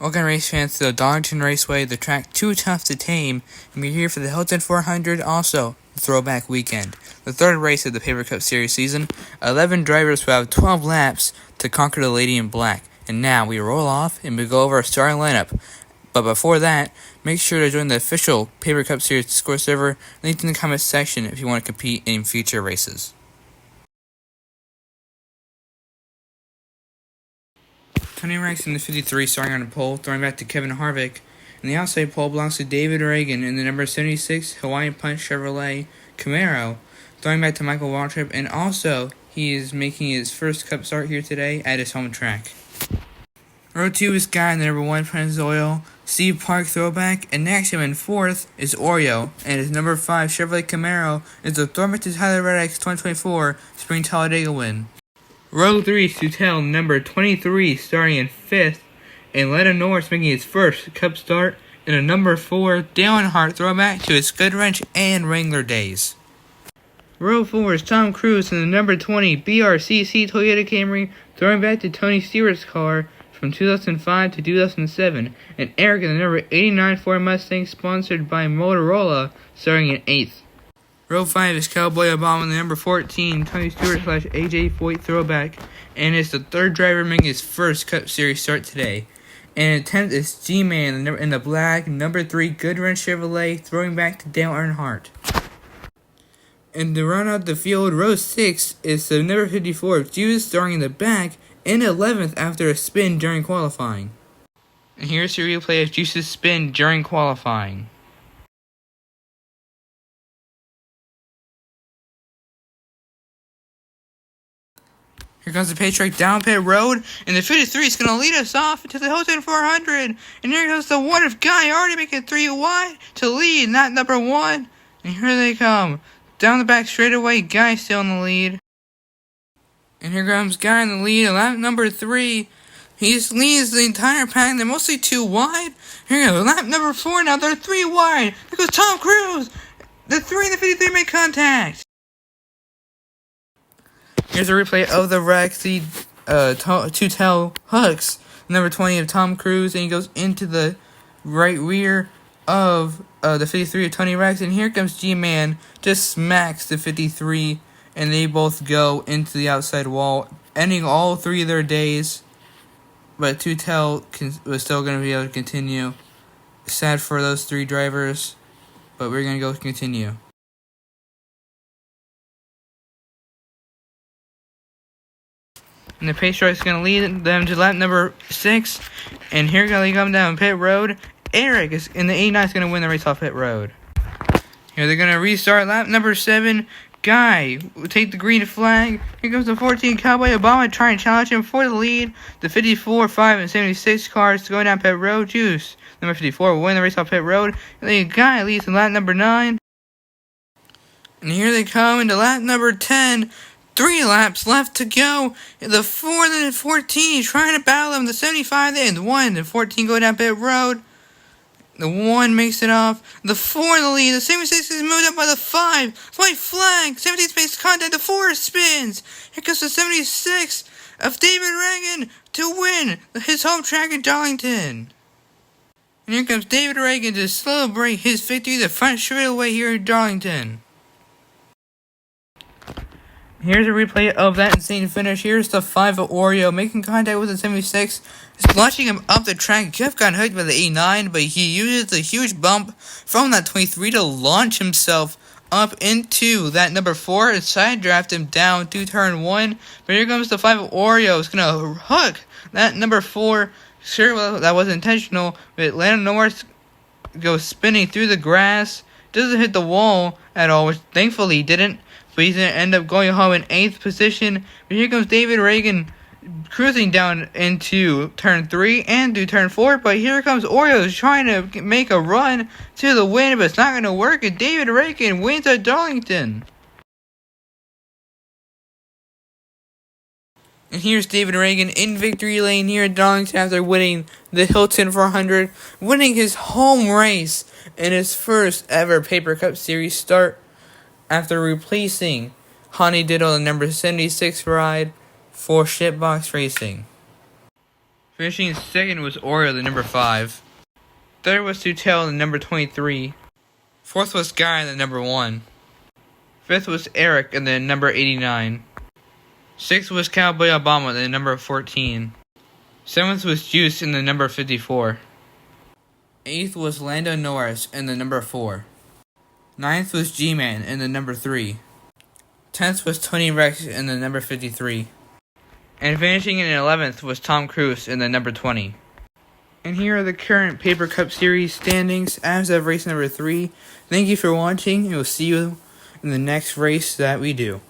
Welcome race fans to the Darlington Raceway, the track too tough to tame, and we're here for the Hilton 400, also the throwback weekend. The third race of the Paper Cup Series season. 11 drivers will have 12 laps to conquer the Lady in Black. And now we roll off and we go over our starting lineup. But before that, make sure to join the official Paper Cup Series Discord server, linked in the comments section if you want to compete in future races. Tony Rex in the 53 starting on the pole, throwing back to Kevin Harvick. And the outside pole belongs to David Reagan in the number 76 Hawaiian Punch Chevrolet Camaro, throwing back to Michael Waltrip, and also he is making his first Cup start here today at his home track. Row 2 is Guy in the number 1 Pennzoil Steve Park throwback, and next to him in 4th is Oreo, and his number 5 Chevrolet Camaro is the throwback to Tyler Reddick's 2024 Spring Talladega win. Row 3 is Sutel, number 23, starting in 5th, and Lennon Norris making his first Cup start in a number 4 Dale Earnhardt throwback to his Goodwrench and Wrangler days. Row 4 is Tom Cruise in the number 20 BRCC Toyota Camry, throwing back to Tony Stewart's car from 2005 to 2007, and Eric in the number 89 Ford Mustang sponsored by Motorola, starting in 8th. Row 5 is Cowboy Obama in the number 14 Tony Stewart / AJ Foyt throwback, and is the third driver making his first Cup Series start today. And in 10th is G-Man in the black number 3 Goodwrench Chevrolet, throwing back to Dale Earnhardt. And to run out the field, row 6 is the number 54 Juice, starting in the back in 11th after a spin during qualifying. And here's your replay of Juice's spin during qualifying. Here comes the Patriot down pit road, and the 53 is going to lead us off into the Hilton 400. And here comes the What If Guy, already making 3 wide to lead, not number 1. And here they come. Down the back straightaway, Guy still in the lead. And here comes Guy in the lead, lap number 3. He just leads the entire pack. They're mostly 2 wide. Here goes lap number 4, now they're 3 wide. There goes Tom Cruise. The 3 and the 53 make contact. Here's a replay of the wreck. The two-tail hooks number 20 of Tom Cruise, and he goes into the right rear of the 53 of Tony Rex, and here comes G-Man, just smacks the 53, and they both go into the outside wall, ending all 3 of their days, but two-tail was still going to be able to continue. Sad for those 3 drivers, but we're going to go continue. And the pace truck is going to lead them to lap number 6. And here they come down pit road. Eric is in the 89 is going to win the race off pit road. Here they're going to restart lap number 7. Guy will take the green flag. Here comes the 14 Cowboy Obama trying to challenge him for the lead. The 54, 5, and 76 cars going down pit road. Juice, number 54, will win the race off pit road. And then Guy leads in lap number 9. And here they come into lap number 10. 3 laps left to go. The 4 and the 14 trying to battle them. The 75 and the 1 and 14 go down pit road. The 1 makes it off. The 4 in the lead. The 76 is moved up by the 5. White flag. 17 makes contact. The 4 spins. Here comes the 76 of David Reagan to win his home track in Darlington. And here comes David Reagan to celebrate his victory the front straightaway here in Darlington. Here's a replay of that insane finish. Here's the 5 of Oreo making contact with the 76. Just launching him up the track. Jeff got hooked by the 89, but he uses the huge bump from that 23 to launch himself up into that number 4 and side draft him down to turn 1. But here comes the 5 of Oreo. It's going to hook that number 4. Sure, well, that wasn't intentional, but Lennon Norris goes spinning through the grass. Doesn't hit the wall at all, which thankfully he didn't. But he's going to end up going home in 8th position. But here comes David Reagan cruising down into turn 3 and to turn 4. But here comes Oreo trying to make a run to the win, but it's not going to work. And David Reagan wins at Darlington. And here's David Reagan in victory lane here at Darlington after winning the Hilton 400, winning his home race in his first ever Paper Cup Series start, after replacing Honey Diddle, the number 76 ride, for Shitbox Racing. Finishing second was Oreo, the number 5. Third was Sutel, the number 23. Fourth was Guy, the number 1. Fifth was Eric, and the number 89. Sixth was Cowboy Obama, the number 14. Seventh was Juice, in the number 54. Eighth was Lando Norris, in the number 4. Ninth was G-Man, in the number 3. 10th was Tony Rex, in the number 53. And finishing in 11th was Tom Cruise, in the number 20. And here are the current Paper Cup Series standings as of race number 3. Thank you for watching, and we'll see you in the next race that we do.